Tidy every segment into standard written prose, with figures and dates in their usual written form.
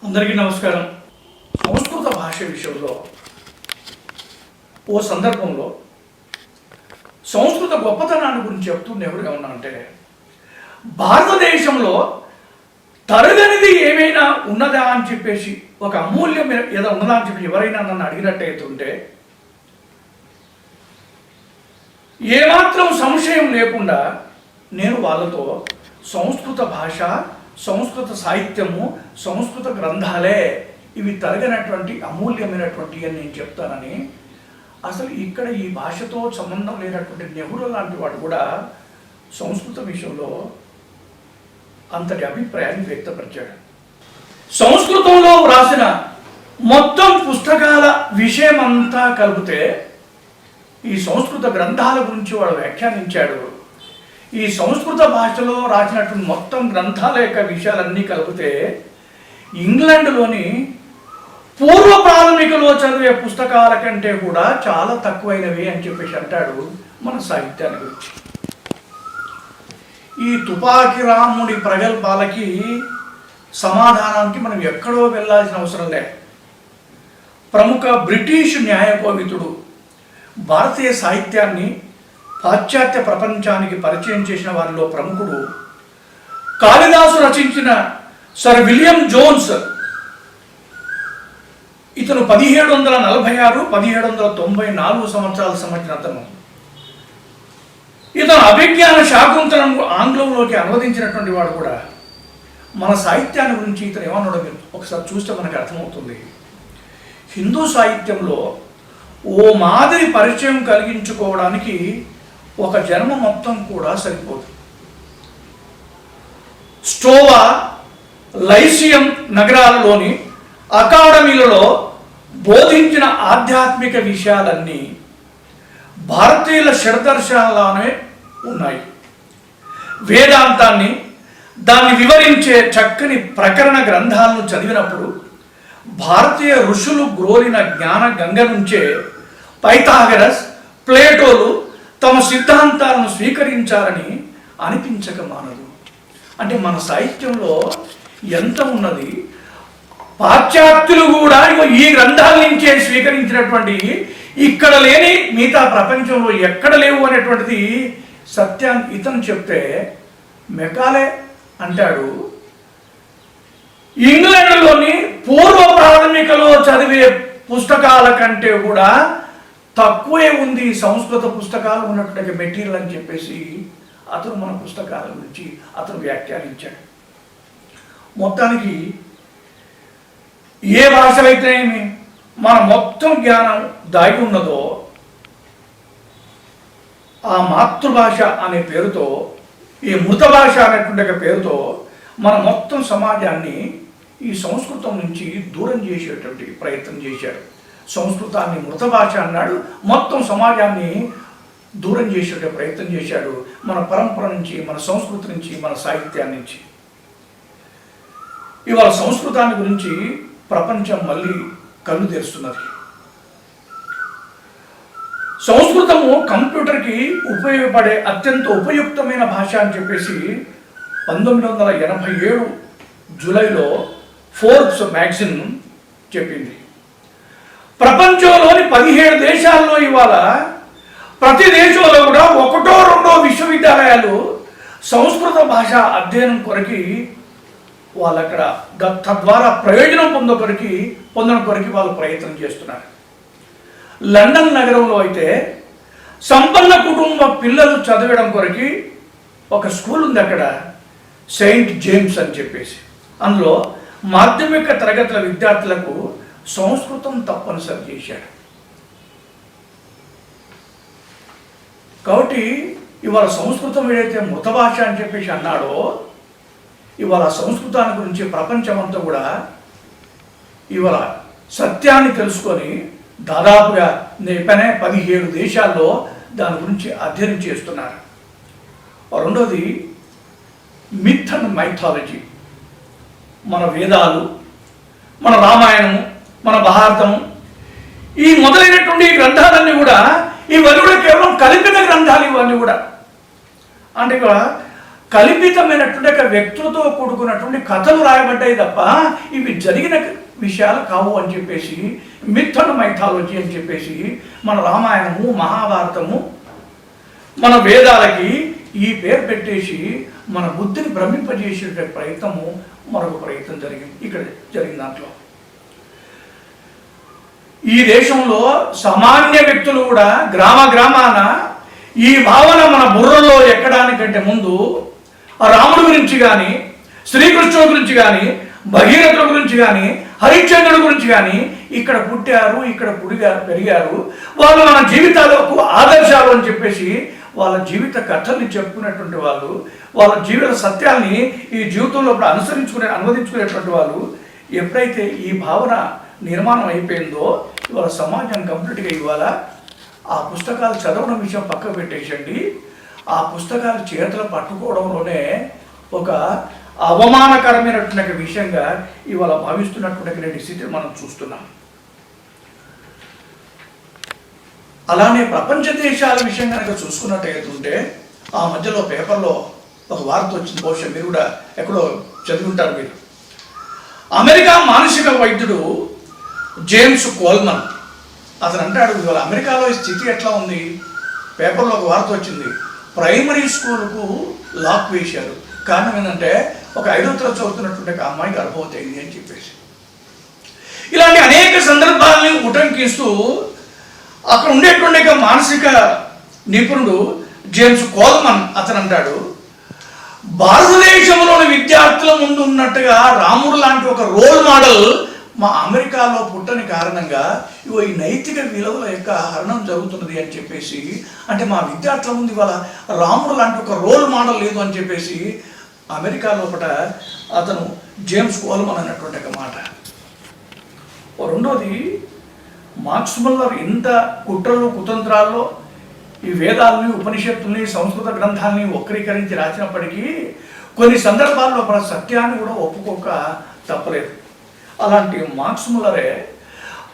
అందరికీ నమస్కారం. సంస్కృత భాష విషయంలో ఓ సందర్భంలో సంస్కృత గొప్పతనాన్ని గురించి చెప్తూ ఎవరు ఏమన్నా అంటే, భారతదేశంలో తరగనిది ఏమైనా ఉన్నదా అని చెప్పేసి, ఒక అమూల్యం ఏదో ఉన్నదా అని చెప్పి ఎవరైనా నన్ను అడిగినట్టయితుంటే ఏమాత్రం సంశయం లేకుండా నేను వాళ్ళతో సంస్కృత భాష, సంస్కృత సాహిత్యము, సంస్కృత గ్రంథాలే ఇవి తరగనటువంటి అమూల్యమైనటువంటి అని నేను చెప్తానని. అసలు ఇక్కడ ఈ భాషతో సంబంధం లేనటువంటి నెహ్రూ లాంటి వాడు కూడా సంస్కృత విషయంలో అంతటి అభిప్రాయాన్ని వ్యక్తపరిచాడు. సంస్కృతంలో వ్రాసిన మొత్తం పుస్తకాల విషయం అంతా కలిపితే ఈ సంస్కృత గ్రంథాల గురించి వాడు వ్యాఖ్యానించాడు. ఈ సంస్కృత భాషలో రాసినటువంటి మొత్తం గ్రంథాల యొక్క విషయాలన్నీ కలిపితే ఇంగ్లాండ్లోని పూర్వ ప్రాథమికలో చదివే పుస్తకాల కంటే కూడా చాలా తక్కువైనవి అని చెప్పేసి అంటాడు మన సాహిత్యాన్ని గురించి. ఈ తుపాకి రాముడి ప్రగల్భాలకి సమాధానానికి మనం ఎక్కడో వెళ్ళాల్సిన అవసరం లేదు. ప్రముఖ బ్రిటిష్ న్యాయకోవిదుడు భారతీయ సాహిత్యాన్ని పాశ్చాత్య ప్రపంచానికి పరిచయం చేసిన వారిలో ప్రముఖుడు కాళిదాసు రచించిన సర్ విలియం జోన్స్. ఇతను 1746-1794 సంవత్సరాల సంబంధించిన అతను. ఇతను అభిజ్ఞాన శాకుంతలను ఆంగ్లంలోకి అనువదించినటువంటి వాడు కూడా. మన సాహిత్యాన్ని గురించి ఇతను ఏమన్నాడో మీరు ఒకసారి చూస్తే మనకు అర్థమవుతుంది. హిందూ సాహిత్యంలో ఓ మాదిరి పరిచయం కలిగించుకోవడానికి ఒక జన్మ మొత్తం కూడా సరిపోదు. స్టోవా, లైసియం నగరాలలోని అకాడమీలలో బోధించిన ఆధ్యాత్మిక విషయాలన్నీ భారతీయుల షడ్దర్శనాలనే ఉన్నాయి. వేదాంతాన్ని, దాన్ని వివరించే చక్కని ప్రకరణ గ్రంథాలను చదివినప్పుడు భారతీయ ఋషులు గ్రోలిన జ్ఞాన గంగ నుంచే పైథాగరస్, ప్లేటోలు తమ సిద్ధాంతాలను స్వీకరించాలని అనిపించక మానదు. అంటే మన సాహిత్యంలో ఎంత ఉన్నది. పాశ్చాత్యులు కూడా ఈ గ్రంథాల నుంచే స్వీకరించినటువంటి, ఇక్కడ లేని మిగతా ప్రపంచంలో ఎక్కడ లేవు అనేటువంటిది సత్యాన్ని ఇతను చెప్తే మెకాలే అంటాడు, ఇంగ్లాండ్లోని పూర్వ ప్రాథమికలో చదివే పుస్తకాల కంటే కూడా తక్కువే ఉంది సంస్కృత పుస్తకాలు ఉన్నటువంటి మెటీరియల్ అని చెప్పేసి అతను మన పుస్తకాల గురించి అతను వ్యాఖ్యానించాడు. మొత్తానికి ఏ భాషలో అయితేనేమి మన మొత్తం జ్ఞానం దాగి ఉన్నదో ఆ మాతృభాష అనే పేరుతో, ఈ మృత భాష అనేటువంటి పేరుతో మన మొత్తం సమాజాన్ని ఈ సంస్కృతం నుంచి దూరం చేసేటువంటి ప్రయత్నం చేశాడు. సంస్కృతాన్ని మృత భాష అన్నాడు, మొత్తం సమాజాన్ని దూరం చేసే ప్రయత్నం చేశాడు. మన పరంపర నుంచి, మన సంస్కృతి నుంచి, మన సాహిత్యాన్ని నుంచి. ఇవాళ సంస్కృతాన్ని గురించి ప్రపంచం మళ్ళీ కళ్ళు తెరుస్తున్నది. సంస్కృతము కంప్యూటర్కి ఉపయోగపడే అత్యంత ఉపయుక్తమైన భాష అని చెప్పేసి 1987 జూలైలో ఫోర్బ్స్ మ్యాగజైన్ చెప్పింది. ప్రపంచంలోని 17 దేశాల్లో ఇవాళ ప్రతి దేశంలో కూడా 1-2 విశ్వవిద్యాలయాలు సంస్కృత భాష అధ్యయనం కొరకి వాళ్ళు అక్కడ తద్వారా ప్రయోజనం పొందడం కొరకి వాళ్ళు ప్రయత్నం చేస్తున్నారు. లండన్ నగరంలో అయితే సంపన్న కుటుంబ పిల్లలు చదవడం కొరకి ఒక స్కూల్ ఉంది అక్కడ, సెయింట్ జేమ్స్ అని చెప్పేసి. అందులో మాధ్యమిక తరగతుల విద్యార్థులకు సంస్కృతం తప్పనిసరి చేశాడు. కాబట్టి ఇవాళ సంస్కృతం ఏదైతే మృత భాష అని చెప్పేసి అన్నాడో, ఇవాళ సంస్కృతాన్ని గురించి ప్రపంచమంతా కూడా ఇవాళ సత్యాన్ని తెలుసుకొని దాదాపుగా 17 దేశాల్లో దాని గురించి అధ్యయనం చేస్తున్నారు. రెండోది మిత్ అండ్ మైథాలజీ. మన వేదాలు, మన రామాయణము, మన భారతము, ఈ మొదలైనటువంటి గ్రంథాలన్నీ కూడా ఇవన్నీ కూడా కేవలం కల్పిత గ్రంథాలు. ఇవన్నీ కూడా అంటే కల్పితమైనటువంటి ఒక వ్యక్తులతో కూడుకున్నటువంటి కథలు రాయబడ్డాయి తప్ప ఇవి జరిగిన విషయాలు కావు అని చెప్పేసి మిత్ అండ్ మైథాలజీ అని చెప్పేసి మన రామాయణము మహాభారతము మన వేదాలకి ఈ పేరు పెట్టేసి మన బుద్ధిని భ్రమింపజేసే ప్రయత్నము మరొక ప్రయత్నం జరిగింది ఇక్కడ జరిగిన దాంట్లో. ఈ దేశంలో సామాన్య వ్యక్తులు కూడా గ్రామాన ఈ భావన మన బుర్రలో ఎక్కడానికంటే ముందు రాముడి గురించి కానీ, శ్రీకృష్ణుడి గురించి కానీ, భగీరథుల గురించి కానీ, హరిశ్చంద్రుడి గురించి కానీ ఇక్కడ పుట్టారు, ఇక్కడ పెరిగారు, వాళ్ళు మన జీవితాలకు ఆదర్శాలు అని చెప్పేసి వాళ్ళ జీవిత కథల్ని చెప్పుకునేటువంటి వాళ్ళు, వాళ్ళ జీవిత సత్యాల్ని ఈ జీవితంలో అనువదించుకునేటువంటి వాళ్ళు ఎప్పుడైతే ఈ భావన నిర్మాణం అయిపోయిందో ఇవాళ సమాజం కంప్లీట్గా ఇవాళ ఆ పుస్తకాలు చదవడం విషయం పక్కకు పెట్టేసండి, ఆ పుస్తకాలు చేతులు పట్టుకోవడంలోనే ఒక అవమానకరమైనటువంటి విషయంగా ఇవాళ భావిస్తున్నటువంటి స్థితిని మనం చూస్తున్నాం. అలానే ప్రపంచ దేశాల విషయం కనుక చూసుకున్నట్టయితే ఆ మధ్యలో పేపర్లో ఒక వార్త వచ్చింది, బహుశా మీరు కూడా ఎక్కడో చదివి ఉంటారు మీరు. అమెరికా మానసిక వైద్యుడు జేమ్స్ కోల్మన్ అతను అంటాడు, ఇవాళ అమెరికాలో ఈ స్థితి ఎట్లా ఉంది. పేపర్లో ఒక వార్త వచ్చింది, ప్రైమరీ స్కూల్కు లాక్ వేశారు. కారణం ఏంటంటే ఒక 5వ తరగతి చదువుతున్నటువంటి ఒక అమ్మాయి గర్భవతి అయింది అని చెప్పేసి. ఇలాంటి అనేక సందర్భాలని ఉటంకిస్తూ అక్కడ ఉండేటువంటి మానసిక నిపుణుడు జేమ్స్ కోల్మన్ అతను అంటాడు, భారతదేశంలోని విద్యార్థుల ముందు ఉన్నట్టుగా రాముడు లాంటి ఒక రోల్ మోడల్ మా అమెరికాలో పుట్టని కారణంగా ఈ నైతిక విలువల యొక్క హరణం జరుగుతున్నది అని చెప్పేసి, అంటే మా విద్యార్థుల ముందు ఇవాళ రాముడు లాంటి ఒక రోల్ మోడల్ లేదు అని చెప్పేసి అమెరికా లోపల అతను జేమ్స్ కోల్మన్ అన్నటువంటి ఒక మాట. రెండోది, మార్క్స్ ముల్లర్ ఇంత కుట్రలు కుతంత్రాల్లో ఈ వేదాలని, ఉపనిషత్తుల్ని, సంస్కృత గ్రంథాలని వక్రీకరించి రాసినప్పటికీ కొన్ని సందర్భాల్లో సత్యాన్ని కూడా ఒప్పుకోక తప్పలేదు. అలాంటి మార్క్స్ ముల్లరే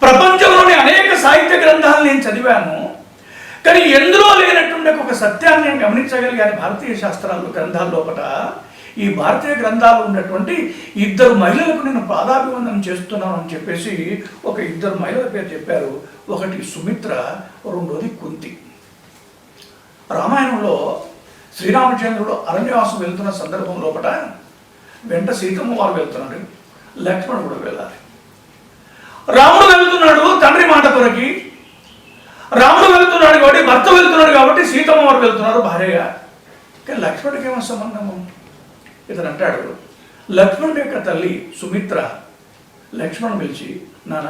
ప్రపంచంలోని అనేక సాహిత్య గ్రంథాలను నేను చదివాను, కానీ ఎందులో లేనటువంటి ఒక సత్యాన్ని నేను గమనించగలిగాను. భారతీయ శాస్త్రాలు గ్రంథాల లోపల ఈ భారతీయ గ్రంథాలు ఉన్నటువంటి 2 మహిళలకు నేను పాదాభివందనం చేస్తున్నాను అని చెప్పేసి ఒక 2 మహిళల పేరు చెప్పారు. ఒకటి సుమిత్ర, రెండోది కుంతి. రామాయణంలో శ్రీరామచంద్రుడు అరణ్యవాసం వెళ్తున్న సందర్భం లోపల వెంట సీతమ్మ వారు వెళ్తున్నాడు, లక్ష్మణుడు కూడా వెళ్ళాలి. రాముడు వెళ్తున్నాడు తండ్రి మాట కొరకి, రాముడు వెళ్తున్నాడు కాబట్టి, భర్త వెళ్తున్నాడు కాబట్టి సీతమ్మ వారు వెళ్తున్నారు భార్యగా. కానీ లక్ష్మణుడికి ఏమో సంబంధము? ఇతను అంటాడు, లక్ష్మణుడి యొక్క తల్లి సుమిత్ర లక్ష్మణుడు పిలిచి, నాన్న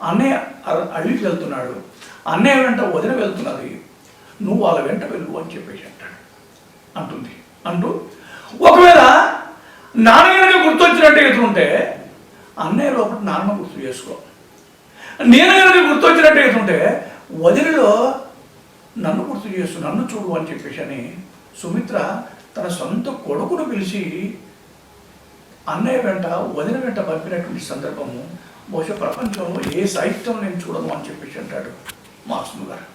అన్నయ్య అడవికి వెళ్తున్నాడు, అన్నయ్య వెంట వదిన వెళ్తున్నది, నువ్వు వాళ్ళ వెంట వెళ్ళు అని చెప్పేసి అంటూ ఒకవేళ నాన్నగారికి గుర్తొచ్చినట్టు ఎదురుంటే అన్నయ్య లోపల నాన్న గుర్తు చేసుకో, నేను కనుక గుర్తొచ్చినట్టు ఎదురుంటే వదిలిలో నన్ను గుర్తు చేస్తూ నన్ను చూడు అని చెప్పేసి అని సుమిత్ర తన సొంత కొడుకును పిలిచి అన్నయ్య వెంట వదిన వెంట పంపినటువంటి సందర్భము బహుశా ప్రపంచంలో ఏ సాహిత్యం నేను చూడను అని చెప్పేసి అంటాడు మార్క్స్ ముల్లర్.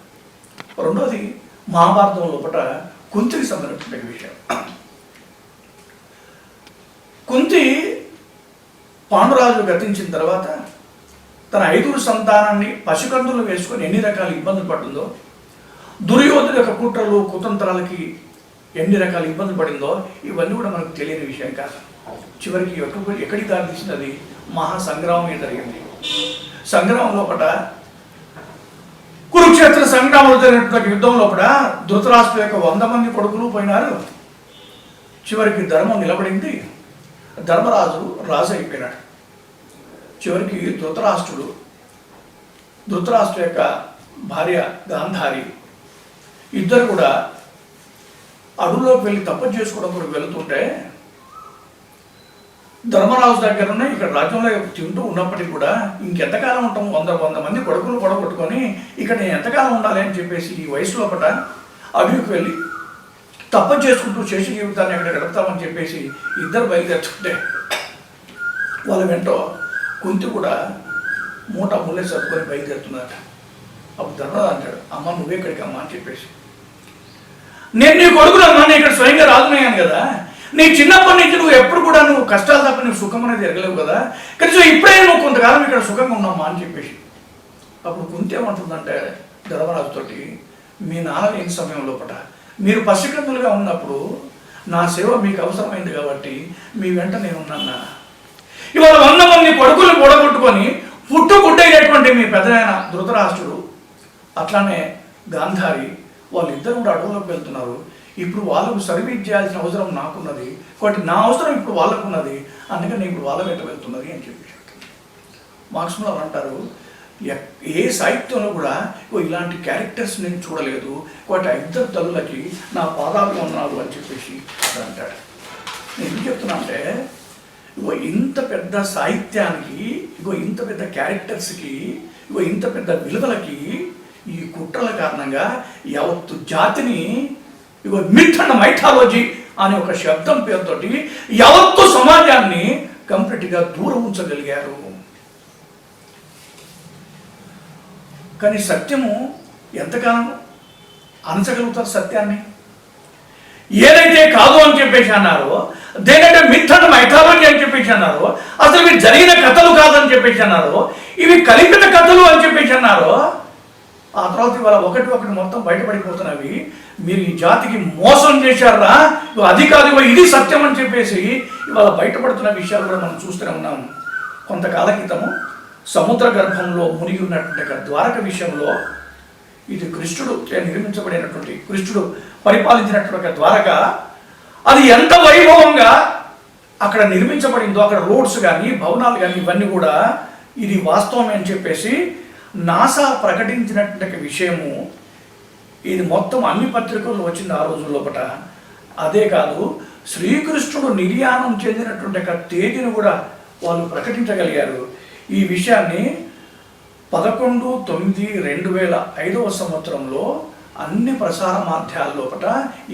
రెండోది, మహాభారతం లోపల కుంతికి సంబంధించిన విషయం. కుంతి పాండురాజు గతించిన తర్వాత తన 5 సంతానాన్ని పసికందులు వేసుకొని ఎన్ని రకాల ఇబ్బందులు పడుతుందో, దుర్యోధన యొక్క కుట్రలు కుతంత్రాలకి ఎన్ని రకాల ఇబ్బందులు పడిందో ఇవన్నీ కూడా మనకు తెలియని విషయం కాదు. చివరికి ఎక్కడికి దారితీసినది మహాసంగ్రామం జరిగింది. సంగ్రామం లోపల కురుక్షేత్ర సంగ్రామంలో జరిగినటువంటి యుద్ధం లోపల ధృతరాష్ట్ర యొక్క 100 మంది కొడుకులు పోయినారు. చివరికి ధర్మం నిలబడింది, ధర్మరాజు రాజు అయిపోయినాడు. చివరికి ధృతరాష్ట్ర యొక్క భార్య గాంధారి ఇద్దరు కూడా అడవులోకి వెళ్ళి తపస్సు చేసుకోవడం కూడా వెళుతుంటే ధర్మరాజు దగ్గరనే ఇక్కడ రాజ్యంలో తింటూ ఉన్నప్పటికీ కూడా ఇంకెంతకాలం ఉంటాము, 100 మంది కొడుకులు పొడగొట్టుకొని ఇక్కడ నేను ఎంతకాలం ఉండాలి అని చెప్పేసి ఈ వయసు లోపల అడవికి వెళ్ళి తపస్సు చేసుకుంటూ శేష జీవితాన్ని ఎక్కడ గడుపుతామని చెప్పేసి ఇద్దరు బయలుదేరుతుంటే వాళ్ళ వెంట కుంతి కూడా మూట ముళ్ళే సర్దుకొని బయలుదేరుతుందట. అప్పుడు ధర్మరాజు అంటాడు, అమ్మ నువ్వెక్కడికి అమ్మ అని చెప్పేసి నేను నీ కొడుకునమ్మా, నేను ఇక్కడ స్వయంగా రాజునయ్యాను కదా. నీ చిన్నప్పటి నుంచి నువ్వు ఎప్పుడు కూడా నువ్వు కష్టాలు తప్ప నువ్వు సుఖం అనేది ఎరగలేవు కదా. కనీసం ఇప్పుడే నువ్వు కొంతకాలం ఇక్కడ సుఖంగా ఉన్నామ్మా అని చెప్పేసి. అప్పుడు కుంతి ఏమంటుందంటే ధర్మరాజుతోటి, మీ నాన్న లేని సమయం లోపల మీరు పసికందులుగా ఉన్నప్పుడు నా సేవ మీకు అవసరమైంది కాబట్టి మీ వెంట నేను ఉన్నాను. ఇవాళ 100 మంది కొడుకులు పొడగొట్టుకొని పుట్టుగుడ్డైనటువంటి మీ పెద్దనాయన ధృతరాష్ట్రుడు, అట్లానే గాంధారి, వాళ్ళిద్దరు కూడా అడవులోకి వెళ్తున్నారు. ఇప్పుడు వాళ్ళకు సర్వీస్ చేయాల్సిన అవసరం నాకున్నది కాబట్టి నా అవసరం ఇప్పుడు వాళ్ళకున్నది, అందుకని ఇప్పుడు వాళ్ళ వెంట వెళ్తున్నది అని చెప్పి మార్క్స్ ముల్లర్ అంటారు, ఏ సాహిత్యంలో కూడా ఇలాంటి క్యారెక్టర్స్ నేను చూడలేదు కాబట్టి ఆ ఇద్దరు తల్లులకి నా పాదాలు ఉన్నారు అని చెప్పేసి అంటాడు. నేను ఎందుకు చెప్తున్నా అంటే ఇంత పెద్ద సాహిత్యానికి, ఇంత పెద్ద క్యారెక్టర్స్కి, ఇంత పెద్ద విలువలకి ఈ కుట్రల కారణంగా యావత్తు జాతిని మిత్ అండ్ మైథాలజీ అనే ఒక శబ్దం పేరుతోటి యావత్తు సమాజాన్ని కంప్లీట్గా దూరం ఉంచగలిగారు. కానీ సత్యము ఎంతకాలం అనచగలుగుతారు సత్యాన్ని? ఏదైతే కాదు అని చెప్పేసి అన్నారో, దేనైతే మిత్ అండ్ మైథాలజీ అని చెప్పేసి అన్నారో, అసలు ఇవి జరిగిన కథలు కాదని చెప్పేసి అన్నారో, ఇవి కల్పిత కథలు అని చెప్పేసి అన్నారో, ఆ తర్వాత ఇవాళ ఒకటి మొత్తం బయటపడిపోతున్నవి. మీరు ఈ జాతికి మోసం చేశారా, అది కాదు ఇది సత్యం అని చెప్పేసి ఇవాళ బయటపడుతున్న విషయాలు కూడా మనం చూస్తూనే ఉన్నాం. కొంతకాల క్రితము సముద్ర గర్భంలో మునిగి ఉన్నటువంటి ద్వారక విషయంలో, ఇది కృష్ణుడు నిర్మించబడినటువంటి, కృష్ణుడు పరిపాలించినటువంటి ద్వారక, అది ఎంత వైభవంగా అక్కడ నిర్మించబడిందో, అక్కడ రోడ్స్ కానీ భవనాలు కానీ ఇవన్నీ కూడా ఇది వాస్తవమే అని చెప్పేసి నాసా ప్రకటించినటువంటి విషయము. ఇది మొత్తం అన్ని పత్రికల్లో వచ్చింది ఆ రోజుల లోపల. అదే కాదు, శ్రీకృష్ణుడు నిర్యాణం చెందినటువంటి తేదీని కూడా వాళ్ళు ప్రకటించగలిగారు. ఈ విషయాన్ని 11/9/2005 సంవత్సరంలో అన్ని ప్రసార మాధ్యాల లోపల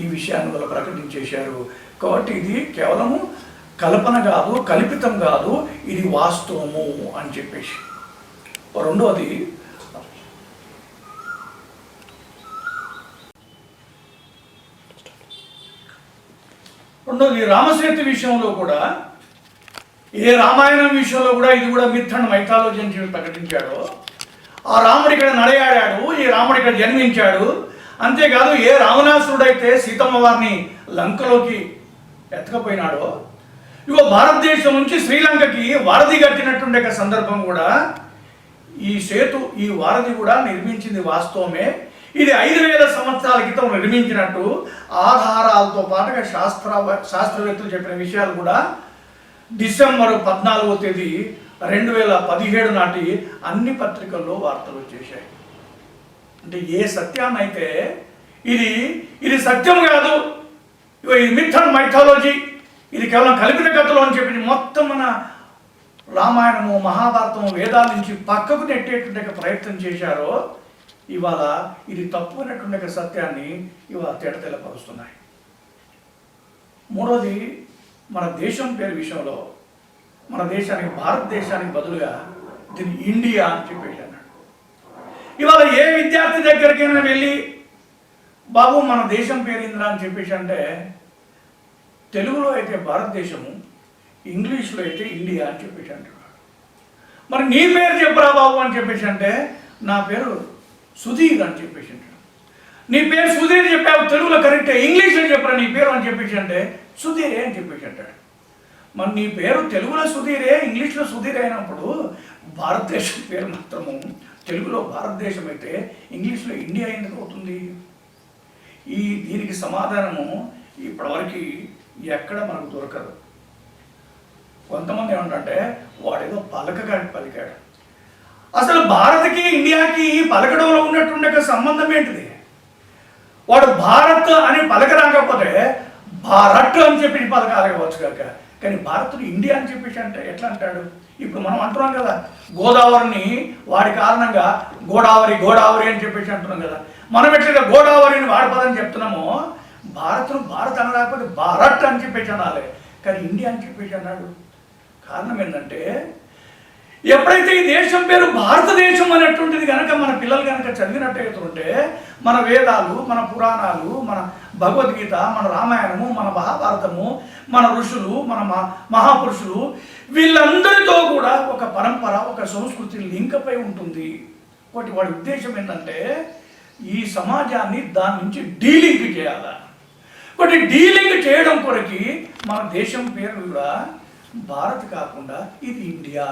ఈ విషయాన్ని వాళ్ళు ప్రకటించేశారు. కాబట్టి ఇది కేవలము కల్పన కాదు, కల్పితం కాదు, ఇది వాస్తవము అని చెప్పేసి. రెండవది, రామసేతు విషయంలో కూడా, ఏ రామాయణం విషయంలో కూడా ఇది కూడా మిత్ అండ్ మైథాలజీ అని చెప్పి ప్రకటించాడో, ఆ రాముడు ఇక్కడ నడయాడాడు, ఈ రాముడు ఇక్కడ జన్మించాడు. అంతేకాదు, ఏ రావణాసురుడైతే సీతమ్మ వారిని లంకలోకి ఎత్తకపోయినాడో, భారతదేశం నుంచి శ్రీలంకకి వారధి కట్టినటువంటి సందర్భం కూడా ఈ సేతు, ఈ వారధి కూడా నిర్మించింది వాస్తవమే. ఇది 5000 సంవత్సరాల క్రితం నిర్మించినట్టు ఆధారాలతో పాటుగా శాస్త్రవేత్తలు చెప్పిన విషయాలు కూడా డిసెంబర్ 14వ తేదీ 2017 నాటి అన్ని పత్రికల్లో వార్తలు వచ్చేసాయి. అంటే ఏ సత్యాన్ని అయితే ఇది సత్యం కాదు, ఇది మిత్ అండ్ మైథాలజీ, ఇది కేవలం కల్పిత కథలు అని చెప్పి మొత్తం మన రామాయణము, మహాభారతము, వేదాల నుంచి పక్కకు నెట్టేటువంటి ప్రయత్నం చేశారో, ఇవాళ ఇది తప్పునటువంటి సత్యాన్ని ఇవాళ తేటతెల్లపరుస్తున్నాయి. మూడవది, మన దేశం పేరు విషయంలో, మన దేశానికి, భారతదేశానికి బదులుగా దీన్ని ఇండియా అని చెప్పేసి అన్నాడు. ఇవాళ ఏ విద్యార్థి దగ్గరికైనా వెళ్ళి, బాబు మన దేశం పేరు ఇంద్రా అని చెప్పేసి అంటే, తెలుగులో అయితే భారతదేశము, ఇంగ్లీష్లో అయితే ఇండియా అని చెప్పేసి అంటున్నాడు. మరి నీ పేరు చెప్పరా బాబు అని చెప్పేసి అంటే, నా పేరు సుధీర్ అని చెప్పేసి అంటాడు. నీ పేరు సుధీర్ చెప్పావు, తెలుగులో కరెక్టే, ఇంగ్లీష్లో చెప్పరా నీ పేరు అని చెప్పేసి అంటే సుధీరే అని చెప్పేసి అంటాడు. మరి నీ పేరు తెలుగులో సుధీరే, ఇంగ్లీష్లో సుధీర్ అయినప్పుడు భారతదేశం పేరు మాత్రము తెలుగులో భారతదేశం అయితే ఇంగ్లీష్లో ఇండియా ఎందుకు అవుతుంది? దీనికి సమాధానము ఇప్పటివరకు ఎక్కడ మనకు దొరకదు. కొంతమంది ఏమంటే వాడేదో పలికాడు. అసలు భారత్కి ఇండియాకి పలకడంలో ఉన్నటువంటి సంబంధం ఏంటిది? వాడు భారత్ అని పలక రాకపోతే భారత్ అని చెప్పి పలకాలవచ్చు కాక, కానీ భారత్ని ఇండియా అని చెప్పేసి అంటే ఎట్లా అంటాడు? ఇప్పుడు మనం అంటున్నాం కదా, గోదావరిని వాడి కారణంగా గోదావరి అని చెప్పేసి అంటున్నాం కదా. మనం ఎట్లా గోదావరిని వాడి పదని చెప్తున్నామో, భారత్ను భారత్ అని రాకపోతే భారత్ అని చెప్పేసి అనాలి, కానీ ఇండియా అని చెప్పేసి అన్నాడు. కారణం ఏంటంటే ఎప్పుడైతే ఈ దేశం పేరు భారతదేశం అనేటువంటిది కనుక మన పిల్లలు కనుక చదివినట్టయితుంటే మన వేదాలు, మన పురాణాలు, మన భగవద్గీత, మన రామాయణము, మన మహాభారతము, మన ఋషులు, మన మహాపురుషులు వీళ్ళందరితో కూడా ఒక పరంపర, ఒక సంస్కృతి లింక్ అయి ఉంటుంది. ఒకటి వాడి ఉద్దేశం ఏంటంటే ఈ సమాజాన్ని దాని నుంచి డీలింక్ చేయాలి. ఒకటి డీలింక్ చేయడం కొరకి మన దేశం పేరు కూడా భారత్ కాకుండా ఇది ఇండియా.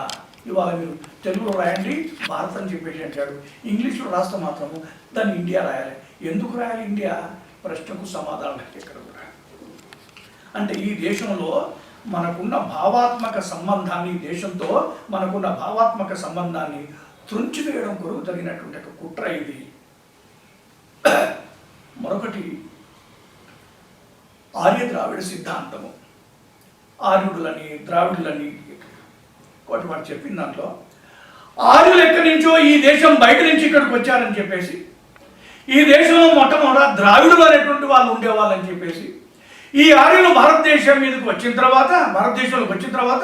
ఇవాళ మీరు తెలుగులో రాయండి భారత్ అని చెప్పేసి అంటాడు, ఇంగ్లీష్లో రాస్తే మాత్రము దాన్ని ఇండియా రాయాలి. ఎందుకు రాయాలి ఇండియా? ప్రశ్నకు సమాధానం ఎక్కడ రాయాలి అంటే ఈ దేశంలో మనకున్న భావాత్మక సంబంధాన్ని, దేశంతో మనకున్న భావాత్మక సంబంధాన్ని త్రుంచివేయడం కొరకు జరిగినటువంటి ఒక కుట్ర ఇది. మరొకటి ఆర్య ద్రావిడ సిద్ధాంతము. ఆర్యుడులని, ద్రావిడులని ఒకటి వాడు చెప్పిన దాంట్లో ఆర్యులు ఎక్కడి నుంచో ఈ దేశం బయట నుంచి ఇక్కడికి వచ్చారని చెప్పేసి, ఈ దేశంలో మొట్టమొదట ద్రావిడులు అనేటువంటి వాళ్ళు ఉండేవాళ్ళని చెప్పేసి, ఈ ఆర్యులు భారతదేశంలోకి వచ్చిన తర్వాత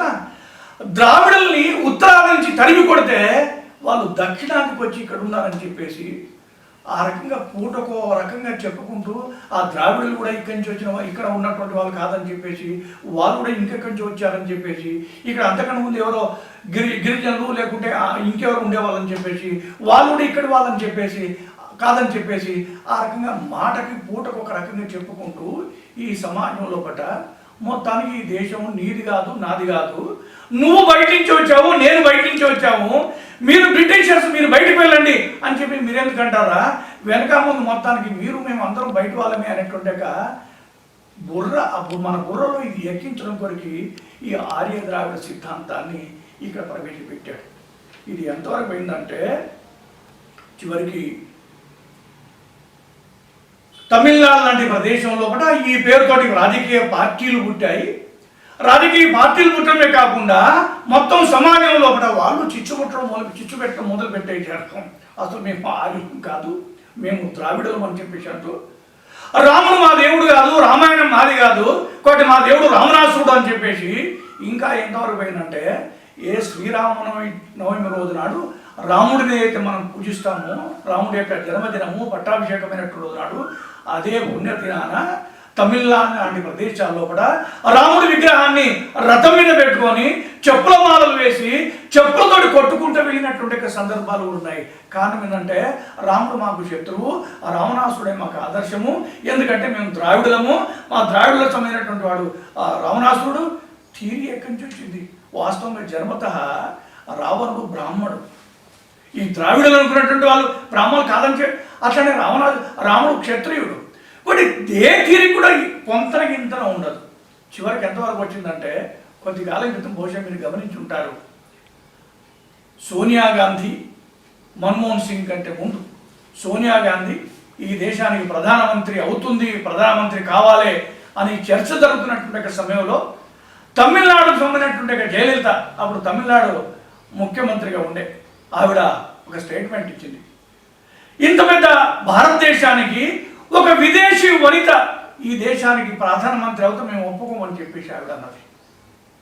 ద్రావిడుల్ని ఉత్తరాల నుంచి తరిమి కొడితే వాళ్ళు దక్షిణానికి వచ్చి ఇక్కడ ఉన్నారని చెప్పేసి ఆ రకంగా పూటకో రకంగా చెప్పుకుంటూ ఆ ద్రావిడులు కూడా ఇక్కడి నుంచి వచ్చిన ఇక్కడ ఉన్నటువంటి వాళ్ళు కాదని చెప్పేసి, వాళ్ళు కూడా ఇంకెక్కడి నుంచి వచ్చారని చెప్పేసి, ఇక్కడ అంతకన్నా ముందు ఎవరో గిరిజనులు లేకుంటే ఇంకెవరు ఉండేవాళ్ళని చెప్పేసి, వాళ్ళు కూడా ఇక్కడి వాళ్ళని చెప్పేసి కాదని చెప్పేసి ఆ రకంగా మాటకి పూటకు ఒక రకంగా చెప్పుకుంటూ ఈ సమాజం లోపల మొత్తానికి ఈ దేశం నీది కాదు, నాది కాదు, నువ్వు బయట నుంచి వచ్చావు, నేను బయట నుంచి వచ్చాము, మీరు బ్రిటిషర్స్, మీరు బయటకు వెళ్ళండి అని చెప్పి మీరెందుకంటారా? వెనక ముందు మొత్తానికి మీరు మేము అందరం బయట వాళ్ళమే అనేటువంటి మన బుర్రలో ఇది ఎక్కించడం కొరకు ఈ ఆర్య ద్రావిడ సిద్ధాంతాన్ని ఇక్కడ ప్రవేశపెట్టాడు. ఇది ఎంతవరకు పోయిందంటే చివరికి తమిళనాడు లాంటి ప్రదేశం లోపల ఈ పేరుతోటి రాజకీయ పార్టీలు పుట్టాయి. రాజకీయ పార్టీలు పుట్టడమే కాకుండా మొత్తం సమాజం లోపల వాళ్ళు చిచ్చు పెట్టడం మొదలు పెట్టేశారు. అసలు మేము ఆర్యులం కాదు, మేము ద్రావిడులం అని చెప్పేసి అంటూ, రాముడు మా దేవుడు కాదు, రామాయణం మాది కాదు, ఒకటి మా దేవుడు రావణాసురుడు అని చెప్పేసి ఇంకా ఎంతవరకు పోయిందంటే నవమి రోజు నాడు రాముడిని అయితే మనం పూజిస్తామో, రాముడి యొక్క జన్మదినము పట్టాభిషేకమైనటువంటి రోజు నాడు అదే పుణ్యదినాన తమిళనాడు లాంటి ప్రదేశాల్లో కూడా రాముడి విగ్రహాన్ని రథం మీద పెట్టుకొని చెప్పుల మాలలు వేసి చెప్పులతోటి కొట్టుకుంటూ వెళ్ళినటువంటి సందర్భాలు ఉన్నాయి. కారణం ఏంటంటే రాముడు మాకు శత్రువు, ఆ రావణాసుడే మాకు ఆదర్శము, ఎందుకంటే మేము ద్రావిడులము, మా ద్రావిడుల సమయమైనటువంటి వాడు ఆ రావణాసురుడు. థియరీ ఎక్కడి నుంచి వచ్చింది? వాస్తవంగా జన్మత రావణుడు బ్రాహ్మడు, ఈ ద్రావిడులు అనుకున్నటువంటి వాళ్ళు బ్రాహ్మణులు కాదని అట్లనే రాముడు క్షత్రియుడు. బట్ ఏ థియరీ కూడా కొంతన ఉండదు. చివరికి ఎంతవరకు వచ్చిందంటే కొద్ది కాలం క్రితం బహుశా మీరు గమనించి ఉంటారు, సోనియా గాంధీ మన్మోహన్ సింగ్ కంటే ముందు సోనియా గాంధీ ఈ దేశానికి ప్రధానమంత్రి అవుతుంది, ప్రధానమంత్రి కావాలి అని చర్చ జరుగుతున్నటువంటి సమయంలో తమిళనాడుకు సంబంధించినటువంటి జయలలిత అప్పుడు తమిళనాడు ముఖ్యమంత్రిగా ఉండే ఆవిడ ఒక స్టేట్మెంట్ ఇచ్చింది, ఇంత పెద్ద భారతదేశానికి ఒక విదేశీ వనిత ఈ దేశానికి ప్రధానమంత్రి అవుతా మేము ఒప్పుకోమని చెప్పేసి ఆవిడ అన్నది.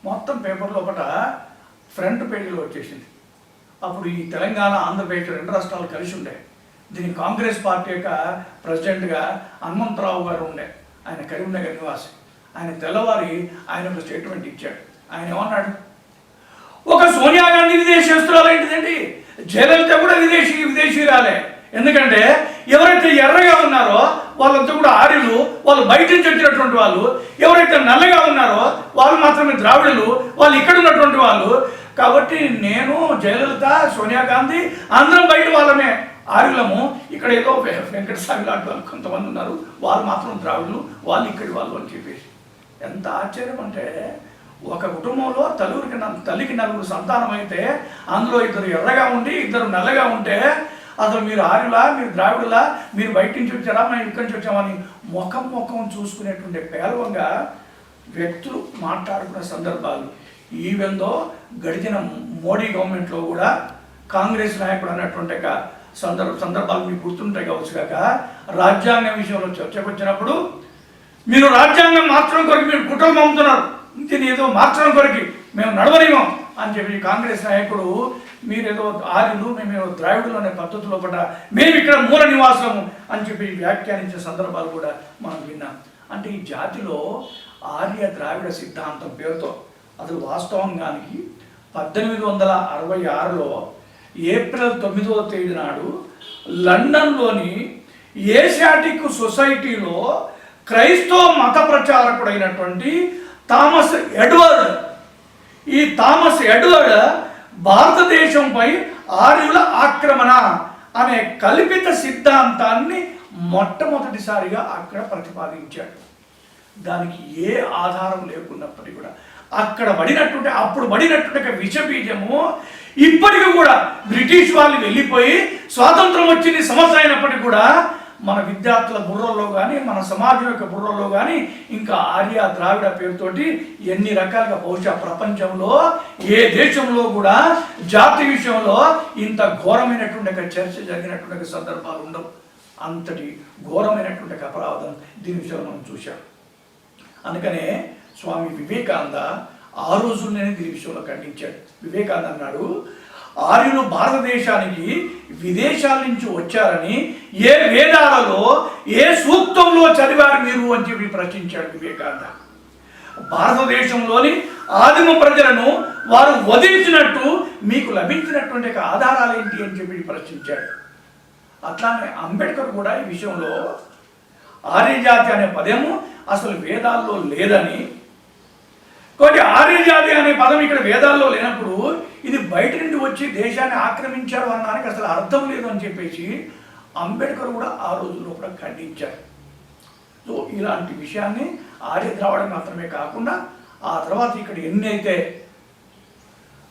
మొత్తం పేపర్ లోపల ఫ్రంట్ పేజీలో వచ్చేసింది. అప్పుడు ఈ తెలంగాణ, ఆంధ్రప్రదేశ్ రెండు రాష్ట్రాలు కలిసి ఉండే. దీనికి కాంగ్రెస్ పార్టీ యొక్క ప్రెసిడెంట్గా హనుమంతరావు గారు ఉండే, ఆయన కరీంనగర్ నివాసి. ఆయన తెల్లవారి ఆయన ఒక స్టేట్మెంట్ ఇచ్చాడు. ఆయన ఏమన్నాడు, ఒక సోనియా గాంధీ విదేశస్తురాలు ఏంటిదండి, జయలలిత కూడా విదేశీరాలే. ఎందుకంటే ఎవరైతే ఎర్రగా ఉన్నారో వాళ్ళంతా కూడా ఆర్యులు, వాళ్ళు బయట నుంచి వచ్చినటువంటి వాళ్ళు. ఎవరైతే నల్లగా ఉన్నారో వాళ్ళు మాత్రమే ద్రావిడులు, వాళ్ళు ఇక్కడ ఉన్నటువంటి వాళ్ళు. కాబట్టి నేను, జయలలిత, సోనియా గాంధీ అందరం బయట వాళ్ళమే, ఆర్యులము. ఇక్కడ ఏదో వెంకటస్వామి లాంటి వాళ్ళు కొంతమంది ఉన్నారు, వాళ్ళు మాత్రం ద్రావిడులు, వాళ్ళు ఇక్కడి వాళ్ళు అని చెప్పేసి. ఎంత ఆశ్చర్యం అంటే ఒక కుటుంబంలో తల్లికి నలుగురు సంతానం అయితే అందులో ఇద్దరు ఎర్రగా ఉండి ఇద్దరు నల్లగా ఉంటే అసలు మీరు ఆర్యులా, మీరు ద్రావిడులా, మీరు బయట నుంచి వచ్చారా, మేము ఇక్కడి నుంచి వచ్చామని ముఖం చూసుకునేటువంటి పేలవంగా వ్యక్తులు మాట్లాడుకునే సందర్భాలు. ఈవెందో గడిచిన మోడీ గవర్నమెంట్లో కూడా కాంగ్రెస్ నాయకుడు అన్నటువంటి సందర్భాలు మీకు గుర్తుంటాయి కావచ్చు కాక, రాజ్యాంగం విషయంలో చర్చకు వచ్చినప్పుడు మీరు రాజ్యాంగం మార్చడం కొరకు మీరు కుట్రలు పంపుతున్నారు, దీన్ని ఏదో మార్చడం కొరకు మేము నడవలేమో అని చెప్పి కాంగ్రెస్ నాయకుడు మీరేదో ఆర్యులు మేమేదో ద్రావిడులు అనే పద్ధతిలో పడ్డ మేము ఇక్కడ మూల నివాసము అని చెప్పి వ్యాఖ్యానించే సందర్భాలు కూడా మనం విన్నాం. అంటే ఈ జాతిలో ఆర్య ద్రావిడ సిద్ధాంతం పేరుతో అసలు వాస్తవంగానికి 1866లో ఏప్రిల్ 9వ తేదీ నాడు లండన్లోని ఏషియాటిక్ సొసైటీలో క్రైస్తవ మత ప్రచారకుడైనటువంటి థామస్ ఎడ్వర్డ్, ఈ థామస్ ఎడ్వర్డ్ భారతదేశంపై ఆర్యుల ఆక్రమణ అనే కల్పిత సిద్ధాంతాన్ని మొట్టమొదటిసారిగా అక్కడ ప్రతిపాదించాడు. దానికి ఏ ఆధారం లేకున్నప్పటికీ కూడా అప్పుడు పడినటువంటి విషబీజము ఇప్పటికీ కూడా బ్రిటిష్ వాళ్ళు వెళ్ళిపోయి స్వాతంత్రం వచ్చింది సంవత్సరం అయినప్పటికీ కూడా మన విద్యార్థుల బుర్రల్లో కానీ మన సమాజం యొక్క బుర్రల్లో కానీ ఇంకా ఆర్య ద్రావిడ పేరుతోటి ఎన్ని రకాలుగా బహుశా ప్రపంచంలో ఏ దేశంలో కూడా జాతి విషయంలో ఇంత ఘోరమైనటువంటి చర్చ జరిగినటువంటి సందర్భాలు ఉండవు. అంతటి ఘోరమైనటువంటి అపరాధం దీని విషయంలో మనం చూశాం. అందుకనే స్వామి వివేకానంద ఆ రోజుల్లోనే దీని విషయంలో ఖండించాడు. వివేకానంద అన్నాడు, ఆర్యులు భారతదేశానికి విదేశాల నుంచి వచ్చారని ఏ వేదాలలో ఏ సూక్తంలో చదివారు మీరు అని చెప్పి ప్రశ్నించాడు వివేకానంద. భారతదేశంలోని ఆదిమ ప్రజలను వారు వధించినట్టు మీకు లభించినటువంటి ఆధారాలు ఏంటి అని చెప్పి ప్రశ్నించాడు. అట్లానే అంబేద్కర్ కూడా ఈ విషయంలో ఆర్యజాతి అనే పదము అసలు వేదాల్లో లేదని, కాబట్టి ఆర్యజాతి అనే పదం ఇక్కడ వేదాల్లో లేనప్పుడు ఇది బయట నుండి వచ్చి దేశాన్ని ఆక్రమించారు అనడానికి అసలు అర్థం లేదు అని చెప్పేసి అంబేద్కర్ కూడా ఆ రోజుల్లో కూడా ఖండించారు. సో ఇలాంటి విషయాన్ని ఆర్య ద్రావిడ మాత్రమే కాకుండా ఆ తర్వాత ఇక్కడ ఎన్నైతే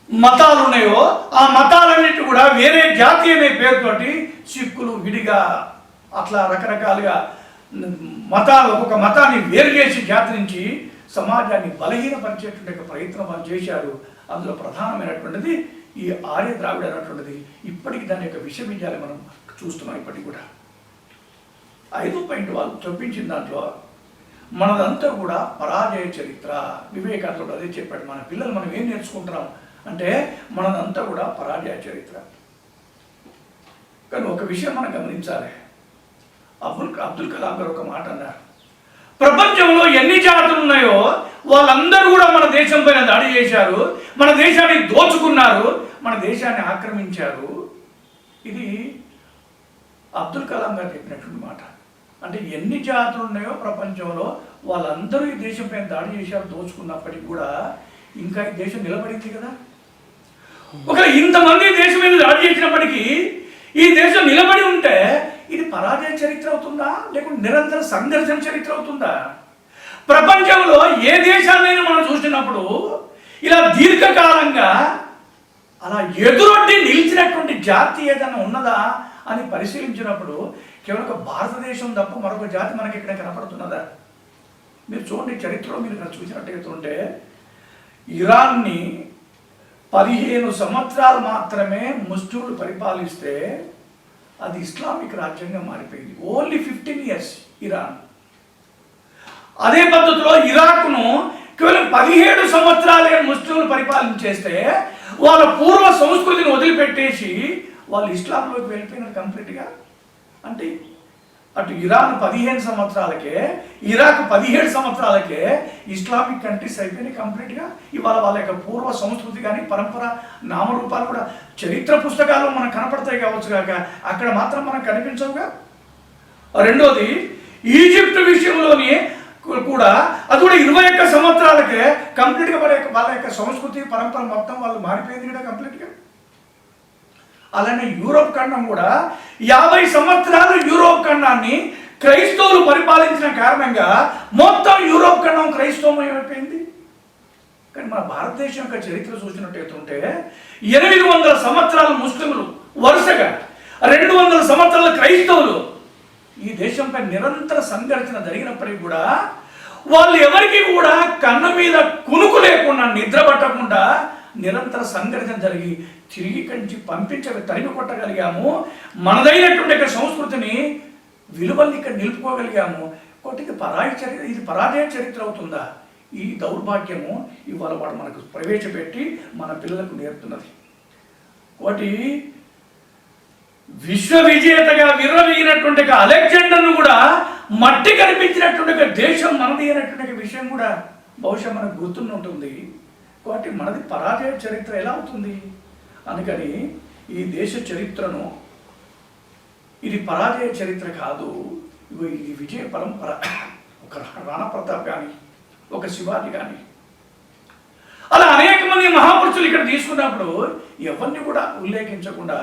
మతాలు ఉన్నాయో ఆ మతాలన్నిటి కూడా వేరే జాతి అనే పేరుతోటి సిక్కులు విడిగా అట్లా రకరకాలుగా మతాలు ఒక్కొక్క మతాన్ని వేరు చేసి జాతి నుంచి సమాజాన్ని బలహీనపరిచేటువంటి ప్రయత్నం వాళ్ళు చేశారు. అందులో ప్రధానమైనటువంటిది ఈ ఆర్య ద్రావిడ అనేటువంటిది. ఇప్పటికి దాని యొక్క విషబీజాలు మనం చూస్తున్నాం. ఇప్పటికి కూడా 5వ పాయింట్ వాళ్ళు చూపించిన దాంట్లో మనదంతా కూడా పరాజయ చరిత్ర. వివేకానందుడు అదే చెప్పాడు. మన పిల్లలు మనం ఏం నేర్చుకుంటున్నాం అంటే మనదంతా కూడా పరాజయ చరిత్ర. కానీ ఒక విషయం మనం గమనించాలి. అబ్దుల్ కలాం గారు ఒక మాట అన్నారు, ప్రపంచంలో ఎన్ని జాతులు ఉన్నాయో వాళ్ళందరూ కూడా మన దేశం పైన దాడి చేశారు, మన దేశాన్ని దోచుకున్నారు, మన దేశాన్ని ఆక్రమించారు. ఇది అబ్దుల్ కలాం గారు చెప్పినటువంటి మాట. అంటే ఎన్ని జాతులు ఉన్నాయో ప్రపంచంలో వాళ్ళందరూ ఈ దేశం పైన దాడి చేశారు, దోచుకున్నప్పటికీ కూడా ఇంకా ఈ దేశం నిలబడింది కదా. ఒకవేళ ఇంతమంది దేశం మీద దాడి చేసినప్పటికీ ఈ దేశం నిలబడి ఉంటే ఇది పరాజయ చరిత్ర అవుతుందా లేకుంటే నిరంతర సంఘర్షణ చరిత్ర అవుతుందా? ప్రపంచంలో ఏ దేశాన్నైనా మనం చూసినప్పుడు ఇలా దీర్ఘకాలంగా అలా ఎదురొడ్డి నిలిచినటువంటి జాతి ఏదైనా ఉన్నదా అని పరిశీలించినప్పుడు కేవలం భారతదేశం తప్ప మరొక జాతి మనకి ఇక్కడ కనపడుతున్నదా? మీరు చూడండి, చరిత్రలో మీరు ఇక్కడ చూసినట్టయితే ఉంటే ఇరాన్ని 15 సంవత్సరాలు మాత్రమే ముస్లింలు పరిపాలిస్తే అది ఇస్లామిక్ రాజ్యంగా మారిపోయింది. Only 15 years Iran. అదే పద్ధతిలో ఇరాక్ను కేవలం 17 సంవత్సరాలే ముస్లింలు పరిపాలించేస్తే వాళ్ళ పూర్వ సంస్కృతిని వదిలిపెట్టేసి వాళ్ళు ఇస్లాంలోకి వెళ్ళిపోయినారు కంప్లీట్గా. అంటే అటు ఇరాన్ 15 సంవత్సరాలకే, ఇరాక్ 17 సంవత్సరాలకే ఇస్లామిక్ కంట్రీస్ అయిపోయినాయి కంప్లీట్గా. ఇవాళ వాళ్ళ యొక్క పూర్వ సంస్కృతి కానీ పరంపర నామరూపాలు కూడా చరిత్ర పుస్తకాల్లో మనకు కనపడతాయి కావచ్చు కాక అక్కడ మాత్రం మనకు కనిపించవుగా. రెండోది, ఈజిప్ట్ విషయంలోని కూడా అది కూడా 21 సంవత్సరాలకే కంప్లీట్గా వాళ్ళ యొక్క సంస్కృతి పరంపర మొత్తం వాళ్ళు మారిపోయింది కూడా కంప్లీట్గా. అలానే యూరోప్ ఖండం కూడా 50 సంవత్సరాలు యూరోప్ ఖండాన్ని క్రైస్తవులు పరిపాలించిన కారణంగా మొత్తం యూరోప్ ఖండం క్రైస్తవమైపోయింది. కానీ మన భారతదేశం యొక్క చరిత్ర చూసినట్టయితే 800 సంవత్సరాలు ముస్లింలు వరుసగా, 200 సంవత్సరాల క్రైస్తవులు. ఈ దేశంపై నిరంతర సంఘర్షణ జరిగినప్పటికీ కూడా వాళ్ళు ఎవరికి కూడా కన్ను మీద కునుకు లేకుండా నిద్ర పట్టకుండా నిరంతర సంఘర్షణ జరిగి తిరిగి కంచి తరిమి కొట్టగలిగాము. మనదైనటువంటి సంస్కృతిని విలువల్ని ఇక్కడ నిలుపుకోగలిగాము. కొట్టికి ఇది పరాజయ చరిత్ర అవుతుందా? ఈ దౌర్భాగ్యము ఇవాళ వాడు మనకు ప్రవేశపెట్టి మన పిల్లలకు నేర్పుతున్నది. ఒకటి విశ్వ విజేతగా విర్రవీగినటువంటి అలెగ్జాండర్ను కూడా మట్టి కనిపించినటువంటి దేశం మనది అనేటువంటి విషయం కూడా బహుశా మనకు గుర్తుండి ఉంటుంది. కాబట్టి మనది పరాజయ చరిత్ర ఎలా అవుతుంది? అందుకని ఈ దేశ చరిత్రను ఇది పరాజయ చరిత్ర కాదు, ఇది విజయ పరంపర. ఒక రాణా ప్రతాప్ కానీ, ఒక శివాజీ కానీ, అలా అనేక మంది మహాపురుషులు ఇక్కడ తీసుకున్నప్పుడు ఎవరిని కూడా ఉల్లేఖించకుండా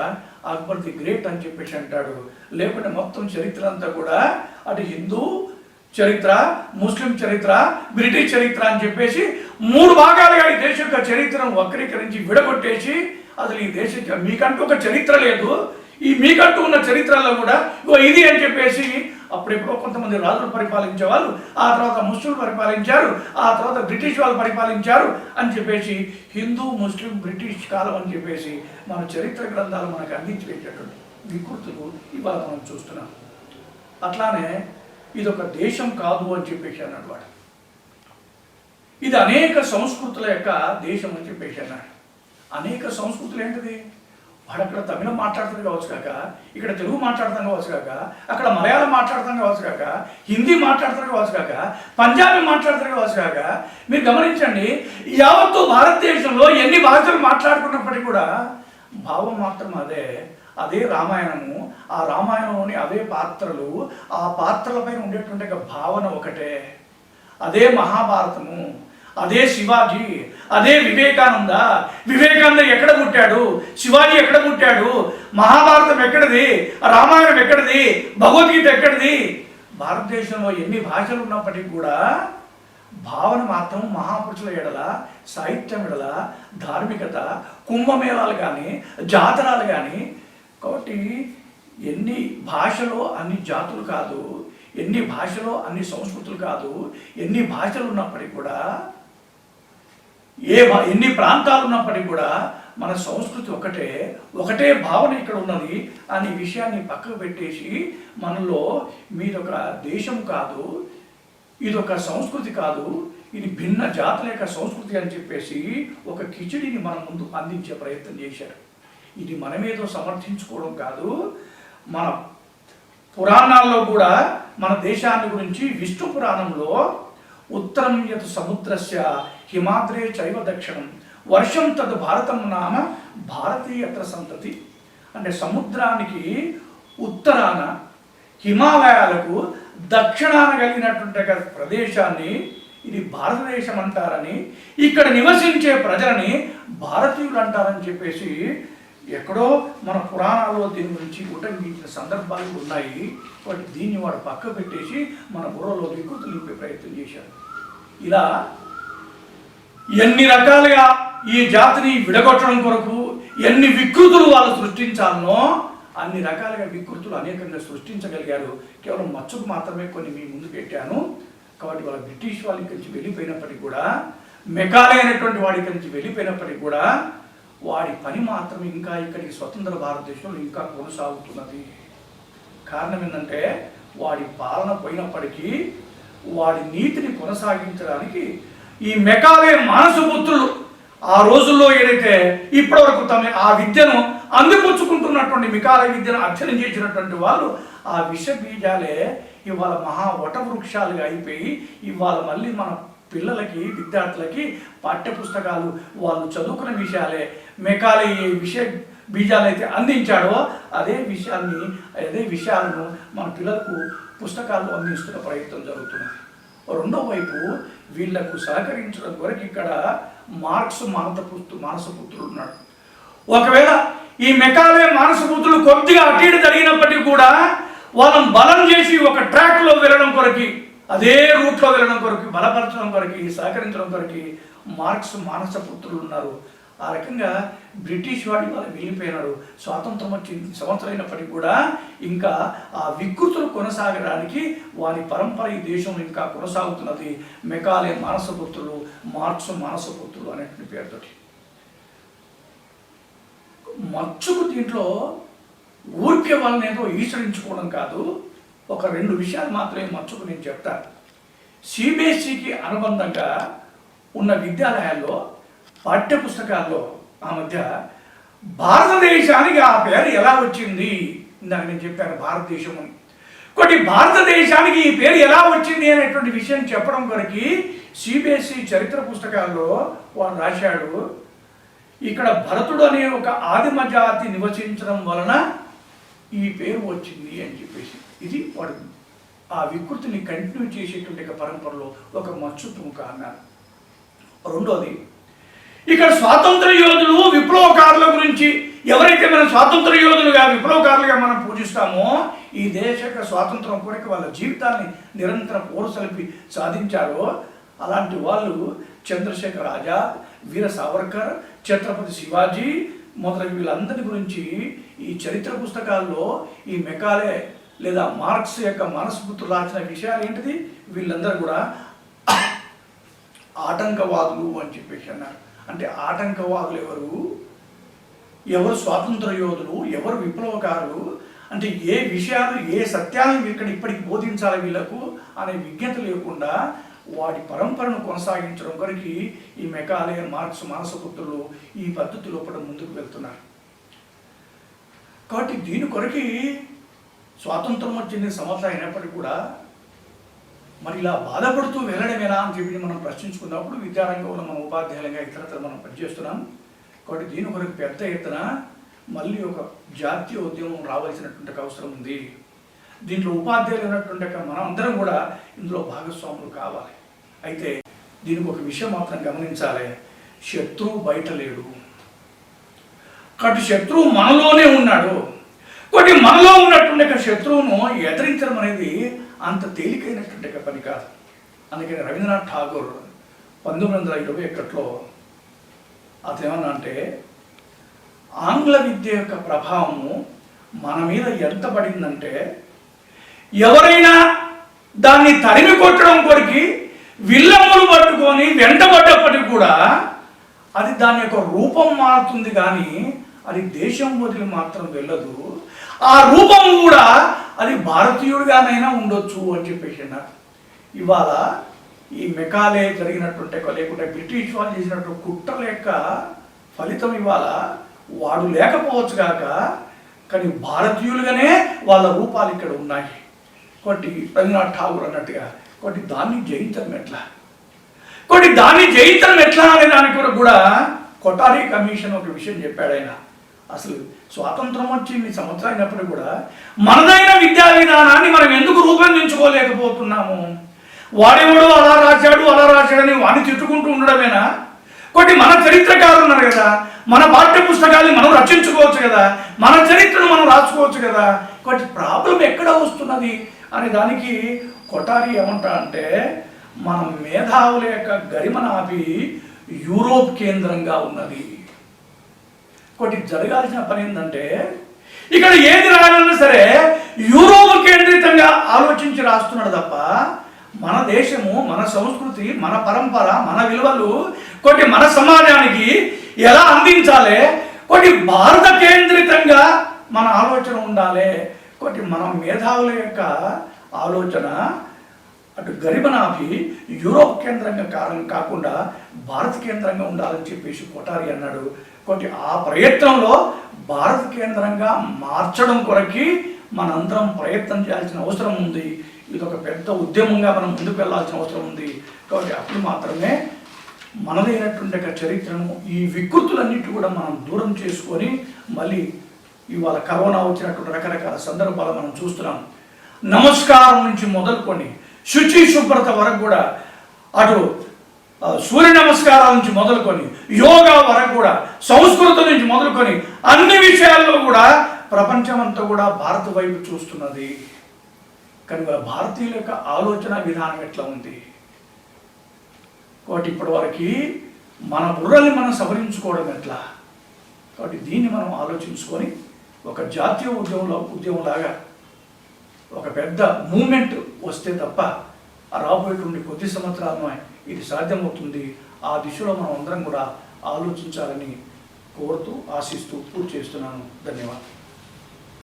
అక్బర్ ది గ్రేట్ అని చెప్పేసి అంటాడు. లేకుంటే మొత్తం చరిత్ర అంతా కూడా అటు హిందూ చరిత్ర, ముస్లిం చరిత్ర, బ్రిటిష్ చరిత్ర అని చెప్పేసి 3 భాగాలుగా ఈ దేశం యొక్క చరిత్రను వక్రీకరించి విడగొట్టేసి అసలు ఈ దేశ మీకంటూ ఒక చరిత్ర లేదు, ఈ మీకంటూ ఉన్న చరిత్రలో కూడా ఇది అని చెప్పేసి అప్పుడెప్పుడో కొంతమంది రాజులు పరిపాలించే వాళ్ళు, ఆ తర్వాత ముస్లింలు పరిపాలించారు, ఆ తర్వాత బ్రిటిష్ వాళ్ళు పరిపాలించారు అని చెప్పేసి హిందూ ముస్లిం బ్రిటిష్ కాలం అని చెప్పేసి మన చరిత్ర గ్రంథాలు మనకు అందించేటటువంటి వికృతులు ఇవాళ మనం చూస్తున్నాం. అట్లానే ఇది ఒక దేశం కాదు అని చెప్పేసి అన్నాడు వాడు. ఇది అనేక సంస్కృతుల యొక్క దేశం అని చెప్పేసి అన్నాడు. అనేక సంస్కృతులు ఏంటిది? వాడు అక్కడ తమిళం మాట్లాడుతుంది కావచ్చు కాక, ఇక్కడ తెలుగు మాట్లాడతాం కావచ్చు కాక, అక్కడ మలయాళం మాట్లాడతాం కావచ్చు కాక, హిందీ మాట్లాడతారు కావచ్చు కాక, పంజాబీ మాట్లాడతారు కావచ్చు కాక. మీరు గమనించండి, యావత్తు భారతదేశంలో ఎన్ని భాషలు మాట్లాడుకున్నప్పటికీ కూడా భావం మాత్రం అదే రామాయణము, ఆ రామాయణంలోని అవే పాత్రలు, ఆ పాత్రలపైన ఉండేటువంటి భావన ఒకటే. అదే మహాభారతము, అదే శివాజీ, అదే వివేకానంద ఎక్కడ పుట్టాడు, శివాజీ ఎక్కడ పుట్టాడు, మహాభారతం ఎక్కడిది, రామాయణం ఎక్కడిది, భగవద్గీత ఎక్కడిది. భారతదేశంలో ఎన్ని భాషలు ఉన్నప్పటికీ కూడా భావన మాత్రం మహాపురుషుల ఎడల, సాహిత్యం ఎడల, ధార్మికత, కుంభమేళాలు కానీ, జాతరాలు కానీ. కాబట్టి ఎన్ని భాషలో అన్ని జాతులు కాదు, ఎన్ని భాషలో అన్ని సంస్కృతులు కాదు, ఎన్ని భాషలు ఉన్నప్పటికీ కూడా, ఎన్ని ప్రాంతాలు ఉన్నప్పటికీ కూడా మన సంస్కృతి ఒకటే భావన ఇక్కడ ఉన్నది అనే విషయాన్ని పక్కకు పెట్టేసి మనలో మీదొక దేశం కాదు, ఇదొక సంస్కృతి కాదు, ఇది భిన్న జాతుల యొక్క సంస్కృతి అని చెప్పేసి ఒక కిచిడిని మన ముందు అందించే ప్రయత్నం చేశారు. ఇది మనమేదో సమర్థించుకోవడం కాదు, మన పురాణాల్లో కూడా మన దేశాన్ని గురించి విష్ణు పురాణంలో ఉత్తరం యత్ సముద్రస్య హిమాద్రే చైవ దక్షిణం వర్షం తద్ భారతం నామ భారతీయత్ర సంతతి. అంటే సముద్రానికి ఉత్తరాన, హిమాలయాలకు దక్షిణాన కలిగినటువంటి ప్రదేశాన్ని ఇది భారతదేశం అంటారని, ఇక్కడ నివసించే ప్రజలని భారతీయులు అంటారని చెప్పేసి ఎక్కడో మన పురాణాల్లో దీని గురించి ఉటంకించిన సందర్భాలు ఉన్నాయి. వాటి దీన్ని వాడు పక్క పెట్టేసి మన బుర్రలో వికృతులు నింపే ప్రయత్నం చేశారు. ఇలా ఎన్ని రకాలుగా ఈ జాతిని విడగొట్టడం కొరకు ఎన్ని వికృతులు వాళ్ళు సృష్టించాలనో అన్ని రకాలుగా వికృతులు అనేకంగా సృష్టించగలిగారు. కేవలం మచ్చుకు మాత్రమే కొన్ని మీ ముందు పెట్టాను. కాబట్టి వాళ్ళ బ్రిటిష్ వాళ్ళ ఇక్కడి నుంచి వెళ్ళిపోయినప్పటికీ కూడా, మెకాలే అయినటువంటి వాడి ఇక్కడి నుంచి వెళ్ళిపోయినప్పటికీ కూడా వాడి పని మాత్రం ఇంకా ఇక్కడికి స్వతంత్ర భారతదేశంలో ఇంకా కొనసాగుతున్నది. కారణం ఏంటంటే వాడి పాలన పోయినప్పటికీ వాడి నీతిని కొనసాగించడానికి ఈ మెకాలే మానసపుత్రులు ఆ రోజుల్లో ఏదైతే ఇప్పటివరకు తమ ఆ విద్యను అందిపుచ్చుకుంటున్నటువంటి మెకాలే విద్యను అధ్యయనం చేసినటువంటి వాళ్ళు ఆ విష బీజాలే ఇవాళ మహా వటవృక్షాలుగా అయిపోయి ఇవాళ మళ్ళీ మన పిల్లలకి, విద్యార్థులకి పాఠ్యపుస్తకాలు వాళ్ళు చదువుకున్న విషయాలే మెకాలే ఏ విషయ బీజాలు అయితే అందించాడో అదే విషయాలను మన పిల్లలకు పుస్తకాలు అందిస్తున్న ప్రయత్నం జరుగుతున్నది. రెండో వైపు వీళ్లకు సహకరించడం వరకు ఇక్కడ మార్క్స్ మానసపుత్రుడు ఉన్నాడు. ఒకవేళ ఈ మెకాలే మానసపుత్రులు కొద్దిగా అటు ఇటు జరిగినప్పటికీ కూడా వాళ్ళని బలం చేసి ఒక ట్రాక్లో వెళ్ళడం కొరకు, అదే రూట్లో వెళ్ళడం కొరకు, బలపరచడం కొరకు, సహకరించడం కొరకు మార్క్స్ మానసపుత్రులు ఉన్నారు. ఆ రకంగా బ్రిటిష్ వాడి వాళ్ళు వెళ్ళిపోయినారు. స్వాతంత్రం వచ్చి సంవత్సరం అయినప్పటికీ కూడా ఇంకా ఆ వికృతులు కొనసాగడానికి వారి పరంపర ఈ దేశంలో ఇంకా కొనసాగుతున్నది. మెకాలే మానసపుత్రులు, మార్క్స్ మానసపుత్రులు అనేటువంటి పేరుతోటి. మచ్చుకు దీంట్లో ఊరికే వాళ్ళని ఏదో ఈసరించుకోవడం కాదు. ఒక 2 విషయాలు మాత్రమే మచ్చుకు నేను చెప్తాను. సిబిఎస్ఈకి అనుబంధంగా ఉన్న విద్యాలయాల్లో పాఠ్య పుస్తకాల్లో ఆ మధ్య భారతదేశానికి ఆ పేరు ఎలా వచ్చింది ఇందాక నేను చెప్పాను భారతదేశం అని. కాబట్టి భారతదేశానికి ఈ పేరు ఎలా వచ్చింది అనేటువంటి విషయం చెప్పడం కొరకు సిబిఎస్ఈ చరిత్ర పుస్తకాల్లో వాడు రాశాడు, ఇక్కడ భరతుడు అనే ఒక ఆదిమ జాతి నివసించడం వలన ఈ పేరు వచ్చింది అని చెప్పేసి. ఇది వాడు ఆ వికృతిని కంటిన్యూ చేసేటువంటి ఒక పరంపరలో ఒక మచ్చు తుముక అన్నారు. రెండోది, ఇక్కడ స్వాతంత్ర యోధులు విప్లవకారుల గురించి ఎవరైతే మనం స్వాతంత్ర యోధులుగా విప్లవకారులుగా మనం పూజిస్తామో, ఈ దేశ స్వాతంత్రం కొరకు వాళ్ళ జీవితాన్ని నిరంతరం పోరుసలిపి సాధించారో అలాంటి వాళ్ళు చంద్రశేఖర్ ఆజాద్, వీర సావర్కర్, ఛత్రపతి శివాజీ మొదలగు వీళ్ళందరి గురించి ఈ చరిత్ర పుస్తకాల్లో ఈ మెకాలే లేదా మార్క్స్ యొక్క మనస్ఫూర్తులు రాసిన విషయాలు ఏంటిది, వీళ్ళందరూ కూడా ఆటంకవాదులు అని చెప్పేసి అన్నారు. అంటే ఆటంకవాదులు ఎవరు స్వాతంత్ర యోధులు, ఎవరు విప్లవకారులు, అంటే ఏ విషయాలు ఏ సత్యాలను ఇక్కడ ఇప్పటికి బోధించాలి వీళ్ళకు అనే విజ్ఞత లేకుండా వాడి పరంపరను కొనసాగించడం కొరకు ఈ మెకాలే, మార్క్స్ మానసపుత్రులు ఈ పద్ధతిలో కూడా ముందుకు వెళ్తున్నారు. కాబట్టి దీని కొరకు స్వాతంత్రం వచ్చింది సంవత్సరం అయినప్పటికీ కూడా మరి ఇలా బాధపడుతూ వెళ్ళడం ఎలా అని చెప్పి మనం ప్రశ్నించుకున్నప్పుడు విద్యారంగంలో మన ఉపాధ్యాయులుగా ఇతరత్ర మనం పనిచేస్తున్నాం. కాబట్టి దీని కొరకు పెద్ద ఎత్తున మళ్ళీ ఒక జాతీయ ఉద్యమం రావాల్సినటువంటి అవసరం ఉంది. దీంట్లో ఉపాధ్యాయులు ఉన్నటువంటి మనం అందరం కూడా ఇందులో భాగస్వాములు కావాలి. అయితే దీనికి ఒక విషయం మాత్రం గమనించాలి, శత్రువు బయట లేడు. కాబట్టి శత్రువు మనలోనే ఉన్నాడు. కాబట్టి మనలో ఉన్నటువంటి శత్రువును ఎదిరించడం అనేది అంత తేలికైనటువంటి పని కాదు. అందుకని రవీంద్రనాథ్ ఠాగూర్ 1921లో అతనేమన్నా అంటే, ఆంగ్ల విద్య యొక్క ప్రభావము మన మీద ఎంత పడిందంటే ఎవరైనా దాన్ని తరిమి కొట్టడం కొరికి విల్లమ్మలు పట్టుకొని వెంటబడ్డప్పటికి కూడా అది దాని యొక్క రూపం మారుతుంది, కానీ అది దేశం వదిలి మాత్రం వెళ్ళదు. ఆ రూపం కూడా అది భారతీయుడిగానైనా ఉండొచ్చు అని చెప్పేసి అన్నారు. ఇవాళ ఈ మెకాలే జరిగినటువంటి లేకుంటే బ్రిటిష్ వాళ్ళు చేసినటువంటి కుట్రల యొక్క ఫలితం ఇవాళ వాడు లేకపోవచ్చు కాక, కానీ భారతీయులుగానే వాళ్ళ రూపాలు ఇక్కడ ఉన్నాయి. కాబట్టి రవీంద్రనాథ్ ఠాగూర్ అన్నట్టుగా కాబట్టి దాన్ని జయించడం ఎట్లా అనే దాని కొరకు కూడా కొఠారి కమిషన్ ఒక విషయం చెప్పాడు. ఆయన అసలు స్వాతంత్రం వచ్చి ఇన్ని సంవత్సరాలు అయినప్పుడు కూడా మనదైన విద్యా విధానాన్ని మనం ఎందుకు రూపొందించుకోలేకపోతున్నాము? వాడేవాడు అలా రాశాడని వాడిని తిట్టుకుంటూ ఉండడమేనా? కాబట్టి మన చరిత్రకారులు ఉన్నారు కదా, మన పాఠ్య పుస్తకాన్ని మనం రచించుకోవచ్చు కదా, మన చరిత్రను మనం రాసుకోవచ్చు కదా. కాబట్టి ప్రాబ్లం ఎక్కడ వస్తున్నది అనే దానికి కొఠారి ఏమంటా అంటే, మన మేధావుల యొక్క గరిమనాభి యూరోప్ కేంద్రంగా ఉన్నది. ఒకటి జరగాల్సిన పని ఏంటంటే, ఇక్కడ ఏది రాయాలన్నా సరే యూరోప్ కేంద్రితంగా ఆలోచించి రాస్తున్నాడు తప్ప మన దేశము, మన సంస్కృతి, మన పరంపర, మన విలువలు కొన్ని మన సమాజానికి ఎలా అందించాలి, కొన్ని భారత కేంద్రితంగా మన ఆలోచన ఉండాలి. కొన్ని మన మేధావుల యొక్క ఆలోచన అటు గరిమనాభి యూరోప్ కేంద్రంగా కాకుండా భారత కేంద్రంగా ఉండాలని చెప్పేసి కొఠారి అన్నాడు. కాబట్టి ఆ ప్రయత్నంలో భారత కేంద్రంగా మార్చడం కొరకి మనందరం ప్రయత్నం చేయాల్సిన అవసరం ఉంది. ఇది ఒక పెద్ద ఉద్యమంగా మనం ముందుకు వెళ్ళాల్సిన అవసరం ఉంది. కాబట్టి అప్పుడు మాత్రమే మనదైనటువంటి చరిత్రను ఈ వికృతులన్నిటి కూడా మనం దూరం చేసుకొని మళ్ళీ ఇవాళ కరోనా వచ్చినటువంటి రకరకాల సందర్భాలు మనం చూస్తున్నాం. నమస్కారం నుంచి మొదలుకొని శుచి శుభ్రత వరకు కూడా, అటు సూర్య నమస్కారాల నుంచి మొదలుకొని యోగా వరకు కూడా, సంస్కృతం నుంచి మొదలుకొని అన్ని విషయాల్లో కూడా ప్రపంచం అంతా కూడా భారత వైపు చూస్తున్నది. కనుక భారతీయుల యొక్క ఆలోచన విధానం ఎట్లా ఉంది? కాబట్టి ఇప్పటి వరకు మన బుర్రల్ని మనం సవరించుకోవడం ఎట్లా? కాబట్టి దీన్ని మనం ఆలోచించుకొని ఒక జాతీయ ఉద్యమంలాగా ఒక పెద్ద మూమెంట్ వస్తే తప్ప రాబోయేటువంటి కొద్ది సంవత్సరాలు ఇది సాధ్యమవుతుంది. ఆ దిశలో మనం అందరం కూడా ఆలోచించాలని కోరుతూ ఆశిస్తూ పూర్తి చేస్తున్నాను. ధన్యవాదాలు.